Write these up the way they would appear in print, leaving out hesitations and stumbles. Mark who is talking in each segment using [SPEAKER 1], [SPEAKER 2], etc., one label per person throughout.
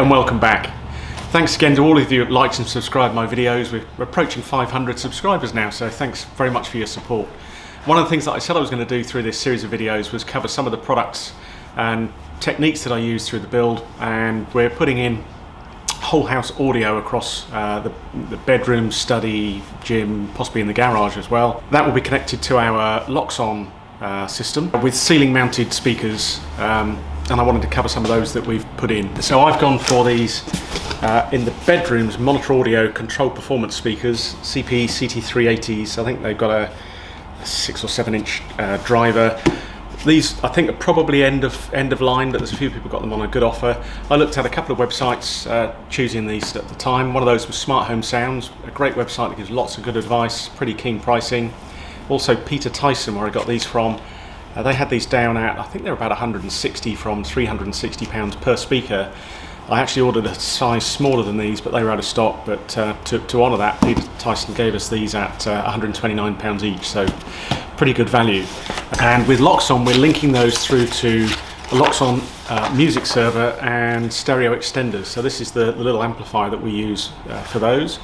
[SPEAKER 1] and welcome back. Thanks again to all of you who liked and subscribed my videos. We're approaching 500 subscribers now, so thanks very much for your support. One of the things that I said I was going to do through this series of videos was cover some of the products and techniques that I use through the build, and we're putting in whole house audio across the bedroom, study, gym, possibly in the garage as well. That will be connected to our Loxone system with ceiling mounted speakers, and I wanted to cover some of those that we've put in. So I've gone for these in the bedrooms, monitor audio control performance speakers, CP-CT380s. I think they've got a 6 or 7 inch driver. These I think are probably end of line, but there's a few people got them on a good offer. I looked at a couple of websites choosing these at the time. One of those was Smart Home Sounds, a great website that gives lots of good advice, pretty keen pricing. Also Peter Tyson, where I got these from. They had these down at, I think they're about 160 from £360 per speaker. I actually ordered a size smaller than these, but they were out of stock. But to honour that, Peter Tyson gave us these at £129 each, so pretty good value. And with Loxone, we're linking those through to a Loxone music server and stereo extenders. So this is the little amplifier that we use for those.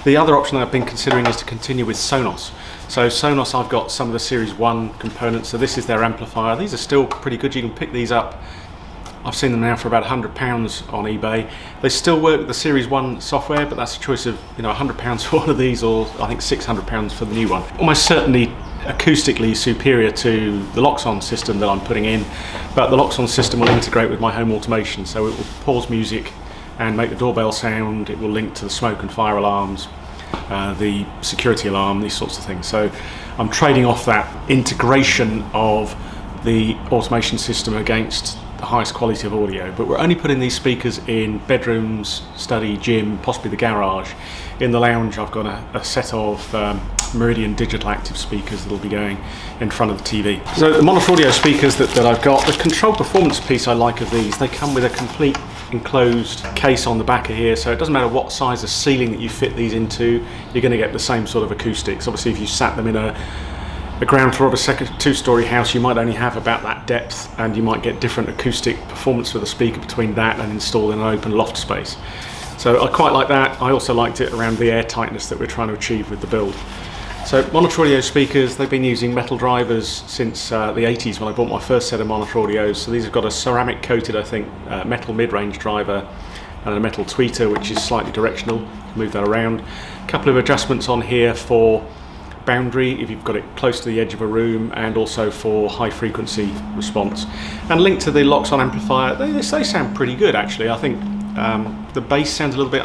[SPEAKER 1] The other option that I've been considering is to continue with Sonos. So Sonos, I've got some of the Series 1 components, so this is their amplifier. These are still pretty good, you can pick these up. I've seen them now for about £100 on eBay. They still work with the Series 1 software, but that's a choice of £100 for one of these, or I think £600 for the new one. Almost certainly acoustically superior to the Loxone system that I'm putting in, but the Loxone system will integrate with my home automation, so it will pause music and make the doorbell sound. It will link to the smoke and fire alarms, the security alarm, these sorts of things. So I'm trading off that integration of the automation system against the highest quality of audio, but we're only putting these speakers in bedrooms, study, gym, possibly the garage. In the lounge I've got a set of Meridian digital active speakers that will be going in front of the TV. So the monitor audio speakers that I've got, the control performance piece I like of these, they come with a complete enclosed case on the back of here, so it doesn't matter what size of ceiling that you fit these into, you're going to get the same sort of acoustics. Obviously if you sat them in a ground floor of a two-story house, you might only have about that depth, and you might get different acoustic performance with a speaker between that and installed in an open loft space. So I quite like that. I also liked it around the air tightness that we're trying to achieve with the build. So monitor audio speakers, they've been using metal drivers since the 80s when I bought my first set of monitor audios. So these have got a ceramic coated, I think, metal mid-range driver and a metal tweeter which is slightly directional. Move that around. A couple of adjustments on here for boundary if you've got it close to the edge of a room, and also for high frequency response. And linked to the Loxone amplifier, they sound pretty good actually. I think the bass sounds a little bit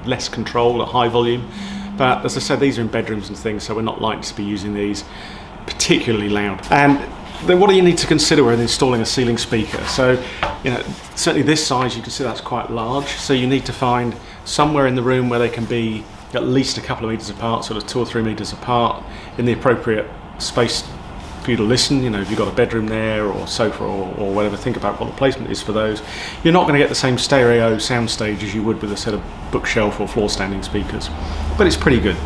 [SPEAKER 1] less control at high volume, but as I said, these are in bedrooms and things, so we're not likely to be using these particularly loud. And then what do you need to consider when installing a ceiling speaker? So certainly this size, you can see that's quite large, so you need to find somewhere in the room where they can be at least a couple of meters apart, sort of 2 or 3 meters apart, in the appropriate space for you to listen. If you've got a bedroom there or sofa or whatever, think about what the placement is for those. You're not going to get the same stereo soundstage as you would with a set of bookshelf or floor standing speakers, but it's pretty good.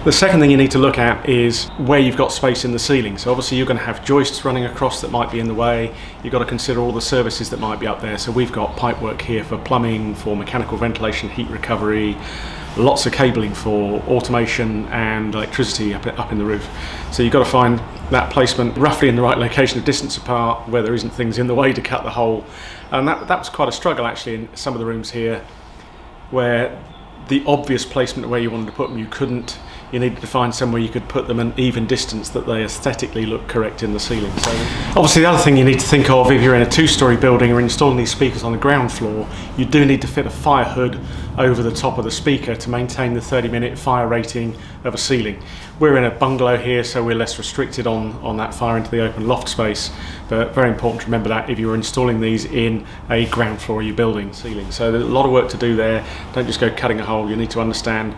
[SPEAKER 1] The second thing you need to look at is where you've got space in the ceiling. So obviously you're going to have joists running across that might be in the way. You've got to consider all the services that might be up there. So we've got pipework here for plumbing, for mechanical ventilation, heat recovery, lots of cabling for automation and electricity up in the roof. So you've got to find that placement roughly in the right location, a distance apart, where there isn't things in the way to cut the hole. And that was quite a struggle actually in some of the rooms here, where the obvious placement where you wanted to put them, you couldn't. You needed to find somewhere you could put them an even distance that they aesthetically look correct in the ceiling. So obviously the other thing you need to think of if you're in a 2-story building or installing these speakers on the ground floor, you do need to fit a fire hood over the top of the speaker to maintain the 30-minute fire rating of a ceiling. We're in a bungalow here, so we're less restricted on that fire into the open loft space, but very important to remember that if you're installing these in a ground floor of your building ceiling. So there's a lot of work to do there. Don't just go cutting a hole, you need to understand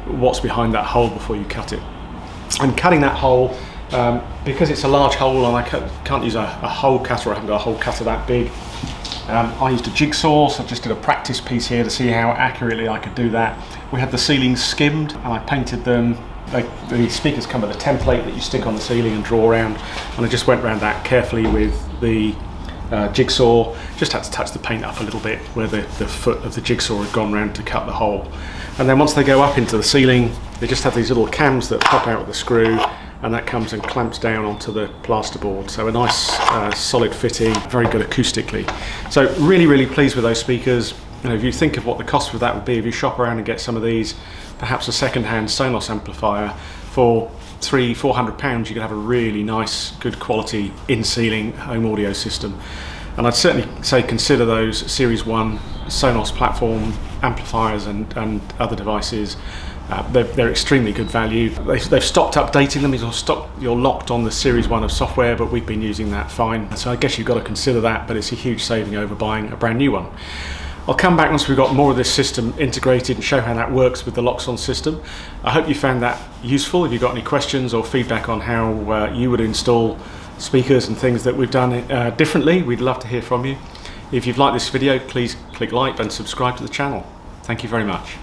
[SPEAKER 1] what's behind that hole before you cut it. And cutting that hole, because it's a large hole and I can't use a hole cutter, I haven't got a hole cutter that big, I used a jigsaw, so I just did a practice piece here to see how accurately I could do that. We had the ceilings skimmed and I painted them. The speakers come with a template that you stick on the ceiling and draw around, and I just went around that carefully with the jigsaw. Just had to touch the paint up a little bit where the foot of the jigsaw had gone round to cut the hole. And then once they go up into the ceiling, they just have these little cams that pop out of the screw, and that comes and clamps down onto the plasterboard. So a nice solid fitting, very good acoustically. So really pleased with those speakers. You know, if you think of what the cost of that would be, if you shop around and get some of these, perhaps a second-hand Sonos amplifier for £300-400, you could have a really nice, good quality in-ceiling home audio system. And I'd certainly say consider those Series 1 Sonos platform amplifiers and other devices. They're extremely good value. They've stopped updating them. You're locked on the Series 1 of software, but we've been using that fine. So I guess you've got to consider that, but it's a huge saving over buying a brand new one. I'll come back once we've got more of this system integrated and show how that works with the Loxone system. I hope you found that useful. If you've got any questions or feedback on how you would install speakers and things that we've done differently, we'd love to hear from you. If you've liked this video, please click like and subscribe to the channel. Thank you very much.